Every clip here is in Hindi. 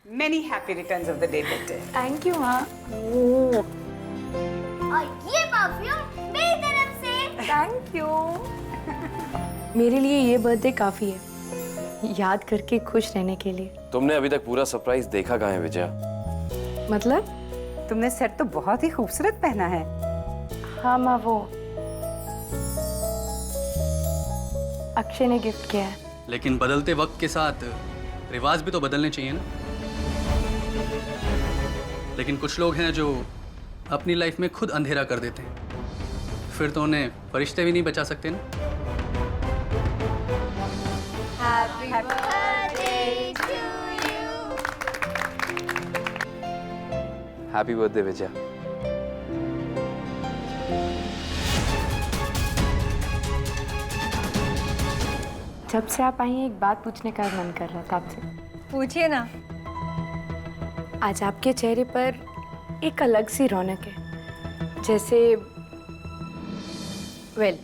Many happy returns of the day, बेटे. थैंक यू माँ. और ये परफ्यूम मेरी तरफ से. Thank you. मेरे लिए ये बर्थडे काफी है, याद करके खुश रहने के लिए. तुमने अभी तक पूरा सरप्राइज देखा कहाँ है विजया? मतलब? तुमने सेट तो बहुत ही खूबसूरत पहना है. हाँ माँ, वो अक्षय ने गिफ्ट किया है. लेकिन बदलते वक्त के साथ रिवाज भी तो बदलने चाहिए ना. लेकिन कुछ लोग हैं जो अपनी लाइफ में खुद अंधेरा कर देते हैं, फिर तो उन्हें फरिश्ते भी नहीं बचा सकते ना. Happy birthday Vijaya. जब से आप आई हैं, एक बात पूछने का मन कर रहा था आपसे. पूछिए ना. आज आपके चेहरे पर एक अलग सी रौनक है, जैसे well,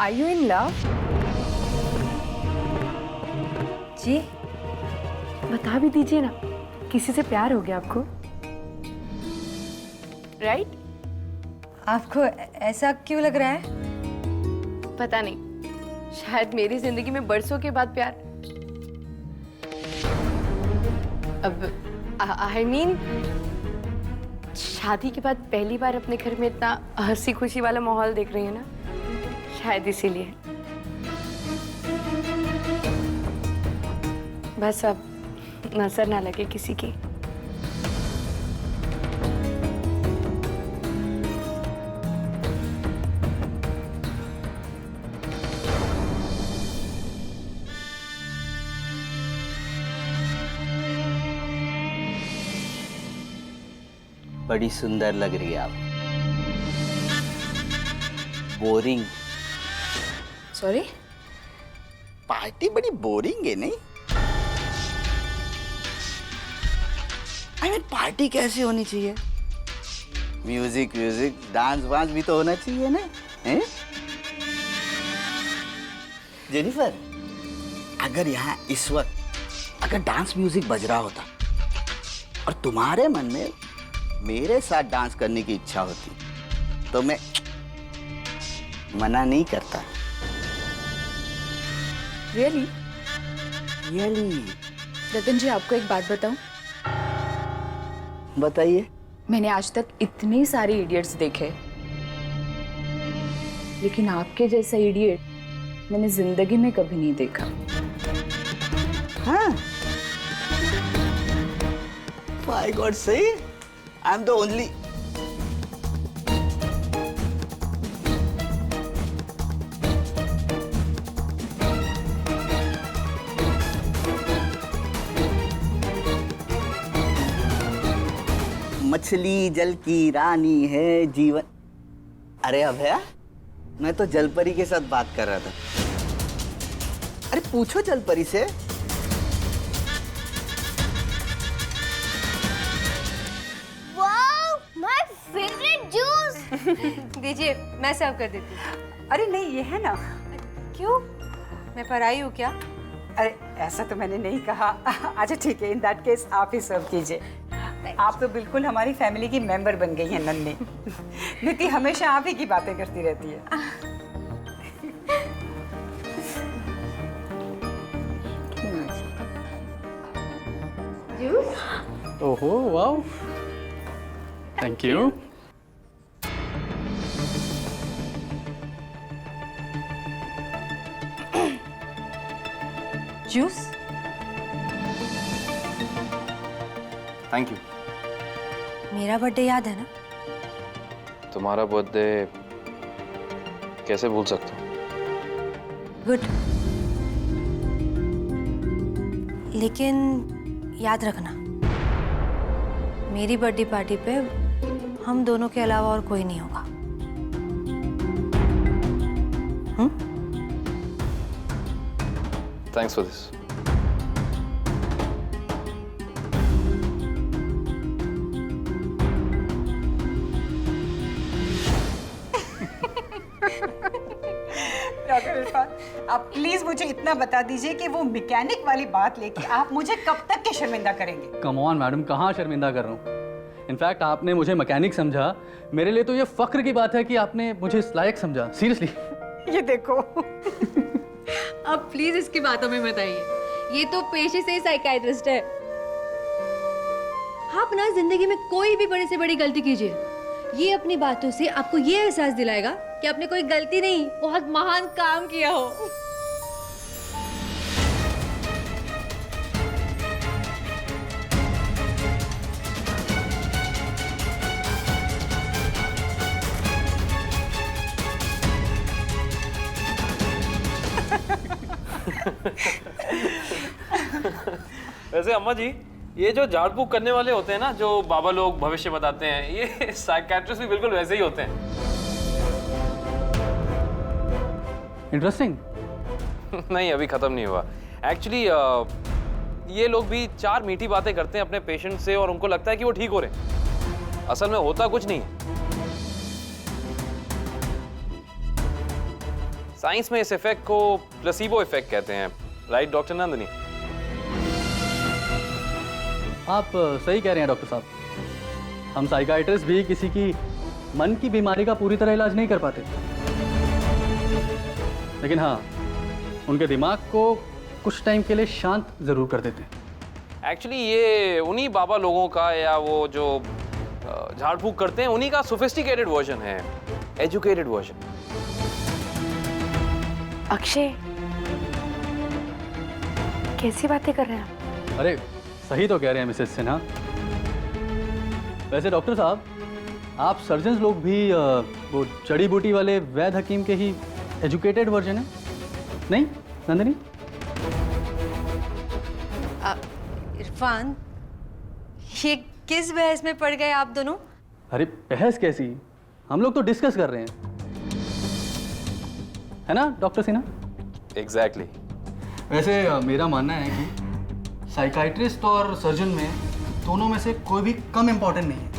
are you in love? जी, बता भी दीजिए ना, किसी से प्यार हो गया आपको? राइट? आपको ऐसा क्यों लग रहा है? पता नहीं, शायद मेरी जिंदगी में बरसों के बाद प्यार. अब आई मीन शादी के बाद पहली बार अपने घर में इतना हंसी खुशी वाला माहौल देख रही है ना, शायद इसीलिए. बस अब नजर ना लगे किसी की. बड़ी सुंदर लग रही है आप. बोरिंग. सॉरी? पार्टी बड़ी बोरिंग है नहीं? आई मीन पार्टी कैसी होनी चाहिए? म्यूजिक म्यूजिक डांस वांस भी तो होना चाहिए ना. हैं? जेनिफर, अगर यहाँ इस वक्त अगर डांस म्यूजिक बज रहा होता और तुम्हारे मन में मेरे साथ डांस करने की इच्छा होती तो मैं मना नहीं करता. रियली? रियली? रतन जी, आपको एक बात बताऊं? बताइए. मैंने आज तक इतने सारे इडियट्स देखे, लेकिन आपके जैसा इडियट मैंने जिंदगी में कभी नहीं देखा. हाँ? My God, say I'm the only. मछली जल की रानी है जीवन. अरे अभया, मैं तो जलपरी के साथ बात कर रहा था. अरे पूछो जलपरी से. Wow, my favourite juice. दीजिए, मैं सर्व कर देती हूँ. अरे नहीं, ये है ना. क्यों? मैं पराई हूँ क्या? अरे ऐसा तो मैंने नहीं कहा. अच्छा ठीक है, इन दैट केस आप ही सर्व कीजिए. आप तो बिल्कुल हमारी फैमिली की मेंबर बन गई हैं नन्ही. नीति हमेशा आप ही की बातें करती रहती है. ओहो, wow, thank you. Juice? Thank you. मेरा बर्थडे याद है ना? तुम्हारा बर्थडे कैसे भूल सकता हूँ? गुड. लेकिन याद रखना, मेरी बर्थडे पार्टी पे हम दोनों के अलावा और कोई नहीं होगा. Thanks for this. Doctor Irfan, आप प्लीज मुझे इतना बता दीजिए कि वो मैकेनिक वाली बात लेके आप मुझे कब तक के शर्मिंदा करेंगे? कम ऑन मैडम, कहाँ शर्मिंदा कर रहा हूँ। इनफैक्ट आपने मुझे मैकेनिक समझा, मेरे लिए तो ये फक्र की बात है कि आपने मुझे इस लायक समझा। सीरियसली। ये देखो। अब प्लीज इसकी बातों में मत आइए, ये तो पेशे से ही साइकियाट्रिस्ट है। आप ना जिंदगी में कोई भी बड़ी से बड़ी गलती कीजिए, ये अपनी बातों से आपको ये एहसास दिलाएगा कि आपने कोई गलती नहीं, बहुत महान काम किया हो। वैसे अम्मा जी, ये जो झाड़ फूक करने वाले होते हैं ना, जो बाबा लोग भविष्य बताते हैं, ये साइकियाट्रिस्ट भी बिल्कुल वैसे ही होते हैं। इंटरेस्टिंग। नहीं, अभी खत्म नहीं हुआ। एक्चुअली ये लोग भी 4 मीठी बातें करते हैं अपने पेशेंट से और उनको लगता है कि वो ठीक हो रहे हैं। असल में होता कुछ नहीं है। साइंस में इस इफेक्ट को प्लेसिबो इफेक्ट कहते हैं। Right doctor Nandini? आप सही कह रहे हैं डॉक्टर साहब। हम साइकियाट्रिस्ट भी किसी की मन की बीमारी का पूरी तरह इलाज नहीं कर पाते, लेकिन हाँ, उनके दिमाग को कुछ टाइम के लिए शांत जरूर कर देते हैं। एक्चुअली ये उन्हीं बाबा लोगों का, या वो जो झाड़ फूक करते हैं, उन्हीं का सोफिस्टिकेटेड वर्जन है, एजुकेटेड वर्जन। अक्षय, कैसी बातें कर रहे हैं आप? अरे सही तो कह रहे हैं मिसेस सिन्हा। वैसे डॉक्टर साहब, आप सर्जन्स लोग भी वो जड़ी बूटी वाले वैद्य हकीम के ही एजुकेटेड वर्जन है, नहीं नंदिनी? इरफान, ये किस बहस में पड़ गए आप दोनों? अरे बहस कैसी, हम लोग तो डिस्कस कर रहे हैं, है ना डॉक्टर सिन्हा? एग्जैक्टली। वैसे मेरा मानना है कि साइकियाट्रिस्ट और सर्जन में दोनों में से कोई भी कम इम्पोर्टेंट नहीं है।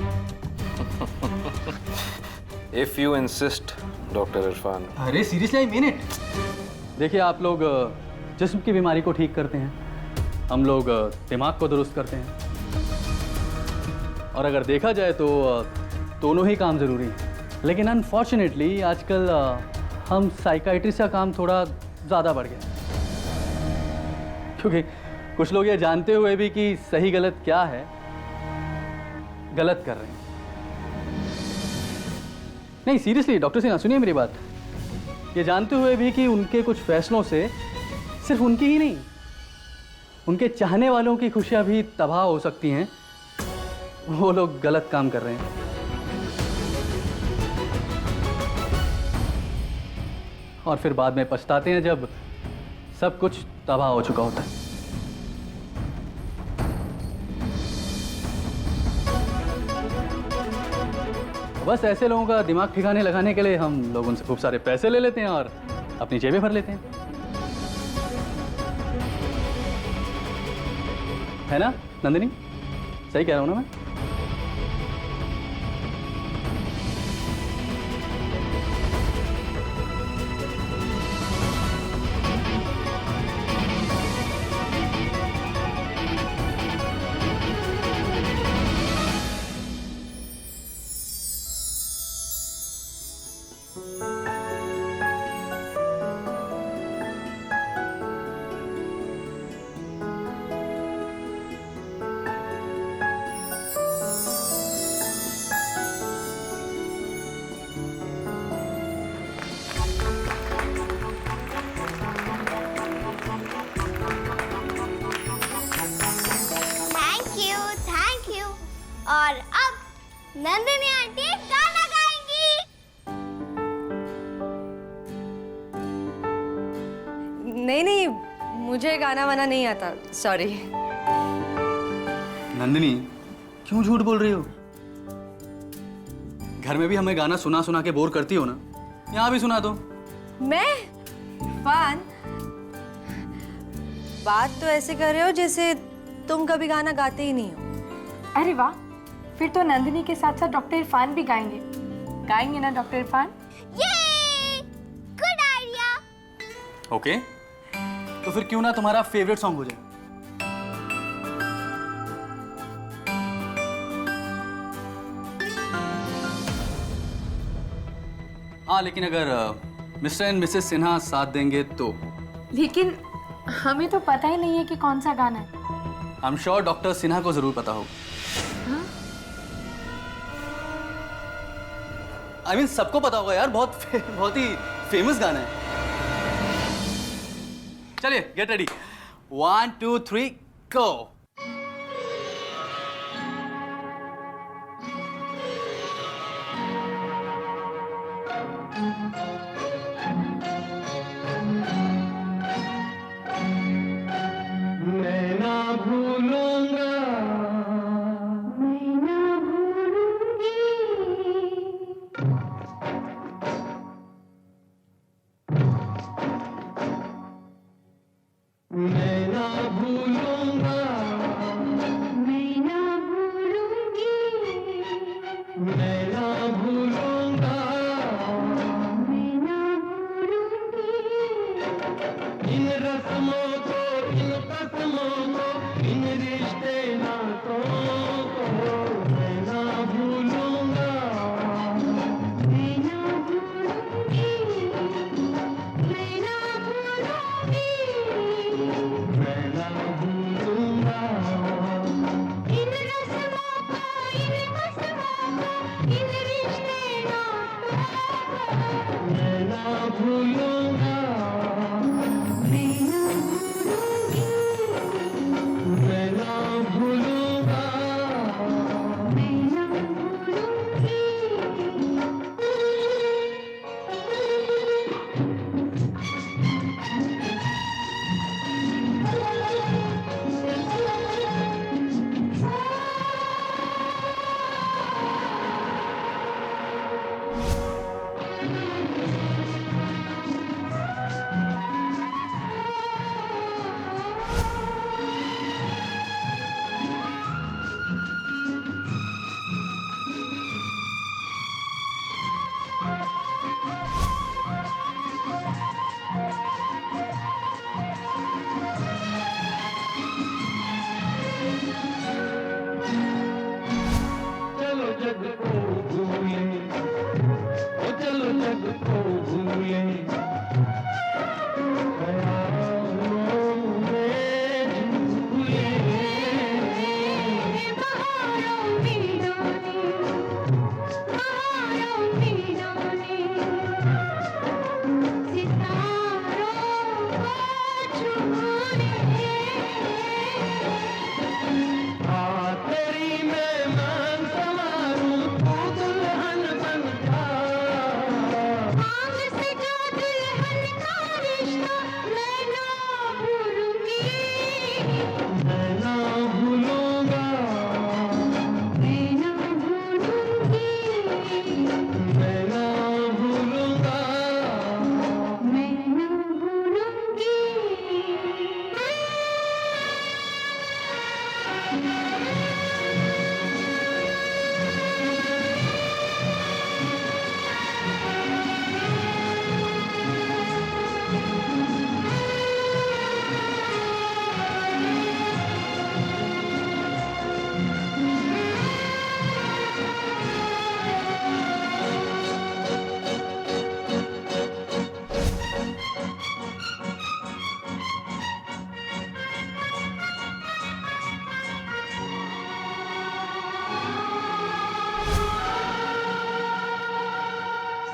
If you insist doctor Irfan. अरे सीरियसली, आई मीन इट। देखिए, आप लोग जिस्म की बीमारी को ठीक करते हैं, हम लोग दिमाग को दुरुस्त करते हैं, और अगर देखा जाए तो दोनों ही काम ज़रूरी हैं। लेकिन अनफॉर्चुनेटली आजकल हम साइकियाट्रिस्ट का काम थोड़ा ज़्यादा बढ़ गया, क्योंकि कुछ लोग ये जानते हुए भी कि सही गलत क्या है, गलत कर रहे हैं। नहीं सीरियसली डॉक्टर सिन्हा, सुनिए मेरी बात। ये जानते हुए भी कि उनके कुछ फैसलों से सिर्फ उनकी ही नहीं, उनके चाहने वालों की खुशियां भी तबाह हो सकती हैं, वो लोग गलत काम कर रहे हैं। और फिर बाद में पछताते हैं जब सब कुछ तबाह हो चुका होता है। बस ऐसे लोगों का दिमाग ठिकाने लगाने के लिए हम लोग उनसे खूब सारे पैसे ले लेते हैं और अपनी जेबें भर लेते हैं, है ना नंदिनी? सही कह रहा हूं ना मैं? Thank you. और अब नंदिनी आंटी गाना गाएंगी। नहीं नहीं, मुझे गाना वाना नहीं आता, सॉरी। नंदिनी, क्यों झूठ बोल रही हो? घर में भी हमें गाना सुना सुना के बोर करती हो ना, यहाँ भी सुना दो। मैं इरफान, बात तो ऐसे कर रहे हो जैसे तुम कभी गाना गाते ही नहीं हो। अरे वाह, फिर तो नंदिनी के साथ साथ डॉक्टर इरफान भी गाएंगे ना डॉक्टर इरफान? ये गुड आइडिया। ओके, तो फिर क्यों ना तुम्हारा फेवरेट सॉन्ग हो जाए। हाँ, लेकिन अगर मिस्टर एंड मिसेस सिन्हा साथ देंगे तो। लेकिन हमें तो पता ही नहीं है कि कौन सा गाना है। I am sure doctor Sinha को जरूर पता होगा। आई मीन सबको पता होगा यार, बहुत ही फेमस गाना है। चलिए गेट रेडी, 1 2 3 गो।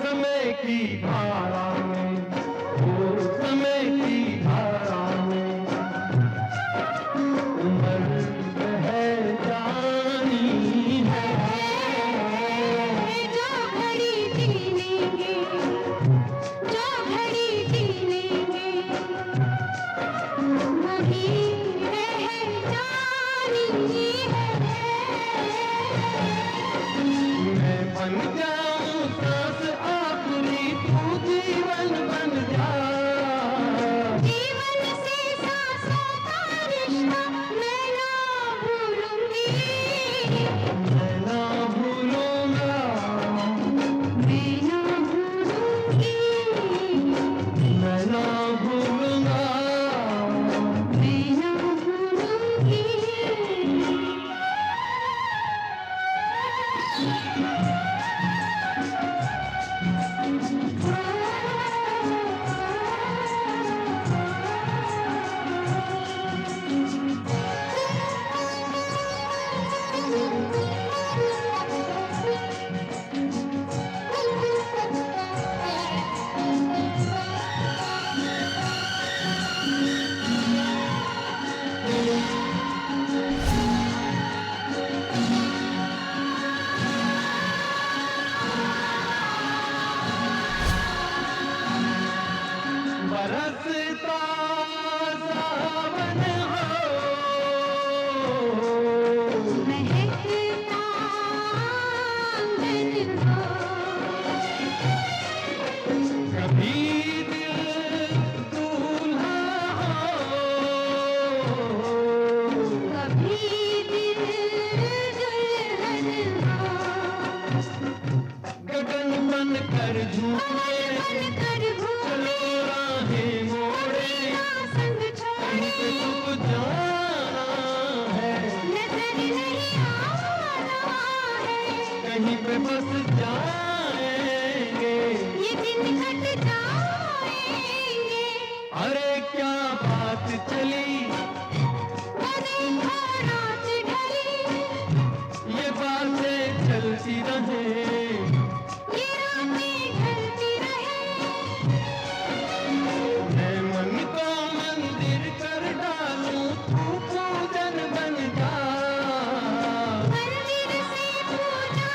समय की धारा में, ओ समय की धारा में उम्र है जानी है। जो घड़ी जी लेंगे, जो घड़ी जी लेंगे, वही रह जानी है। मैं बन जाऊं सांस आखिरी, तू जीवन बन जा। जीवन से सांसों का रिश्ता मैं ना भूलूंगी, मैं ना भूलूंगा, मैं ना भूलूंगी, मैं ना भूलूंगा। बस जाएंगे, ये दिन कट जाएंगे। अरे क्या बात चली, देखो रात ढली, ये बातें चलती रहे, ये रातें ढलती रहे। मैं मन को मंदिर कर डालूं, तू पूजन बन जा। मंदिर से पूजा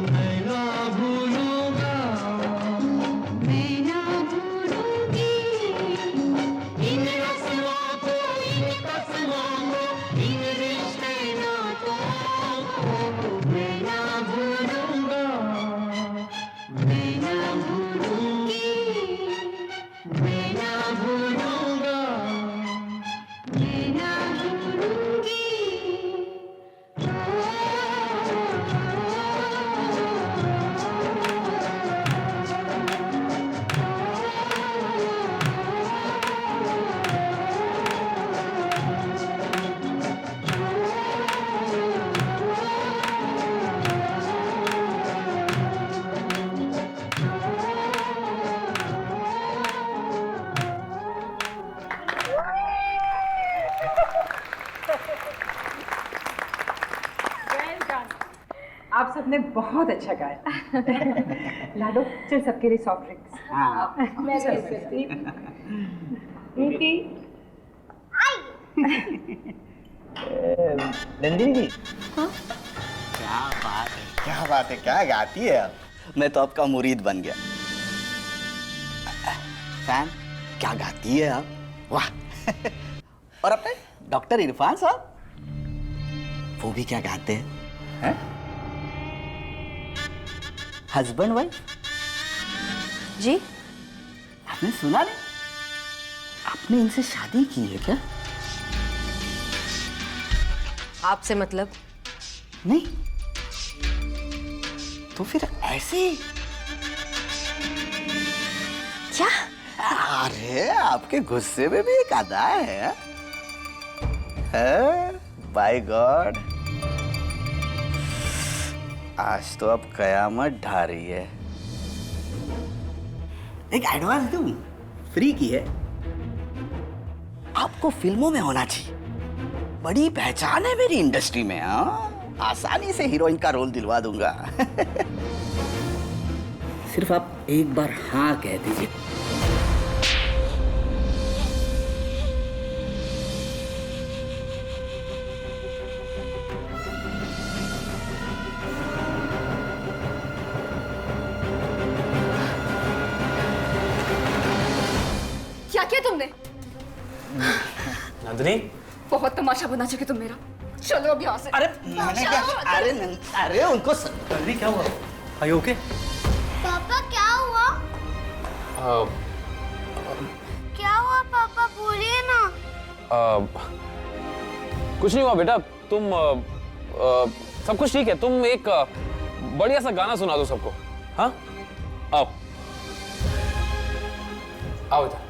मैं ना भूलूंगा, मैं ना भूलूंगी। इन रस्मों को, इन कसमों को, इन रिश्ते नातों को मैं ना भूलूंगा, मैं ना भूलूंगी, मैं ना भूलूंगा। मैं ना भूलूंगी। आप सबने बहुत अच्छा गाया। लाडो चल सबके लिए सॉफ्ट ड्रिंक्स। हाँ मैं कर सकती नीति। नंदिनी जी, क्या बात है, क्या बात है, क्या गाती है आप। मैं तो आपका मुरीद बन गया। फैन, क्या गाती है आप, वाह। और अपने डॉक्टर इरफान साहब, वो भी क्या गाते हैं? हस्बैंड वाइफ, जी आपने सुना नहीं? आपने इनसे शादी की है क्या? आपसे मतलब? नहीं तो फिर ऐसे ही? क्या? अरे आपके गुस्से में भी एक अदा है। बाय गॉड, आज तो अब कयामत ढा रही है। एक एडवांस दूं, फ्री की है। आपको फिल्मों में होना चाहिए, बड़ी पहचान है मेरी इंडस्ट्री में। हाँ, आसानी से हीरोइन का रोल दिलवा दूंगा। सिर्फ आप एक बार हाँ कह दीजिए। क्या किया तुमने? नंदिनी, बहुत तमाशा बना चुके तुम मेरा। चलो अब यहाँ से। अरे मैंने क्या, अरे उनको नंदिनी क्या हुआ? Are you okay? पापा क्या हुआ? क्या हुआ पापा, बोलिए ना। कुछ नहीं हुआ बेटा, तुम सब कुछ ठीक है। तुम एक बढ़िया सा गाना सुना दो सबको। हाँ, आओ आओ इधर।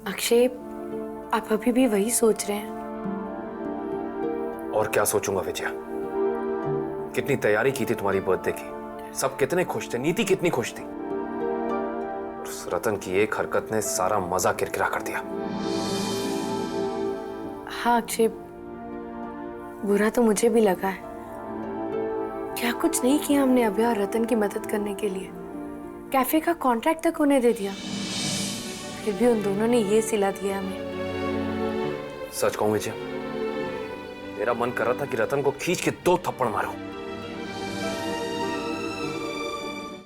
अक्षय, आप अभी भी वही सोच रहे हैं? और क्या सोचूंगा विजया, कितनी तैयारी की थी तुम्हारी बर्थडे की, सब कितने खुश थे, नीति कितनी खुश थी। उस रतन की एक हरकत ने सारा मजा किरकिरा कर दिया। हाँ अक्षय, बुरा तो मुझे भी लगा है। क्या कुछ नहीं किया हमने अभय और रतन की मदद करने के लिए। कैफे का कॉन्ट्रैक्ट तक उन्हें दे दिया, फिर भी उन दोनों ने ये सिला दिया हमें। सच कहूं विजय, मेरा मन कर रहा था कि रतन को खींच के 2 थप्पड़ मारूं,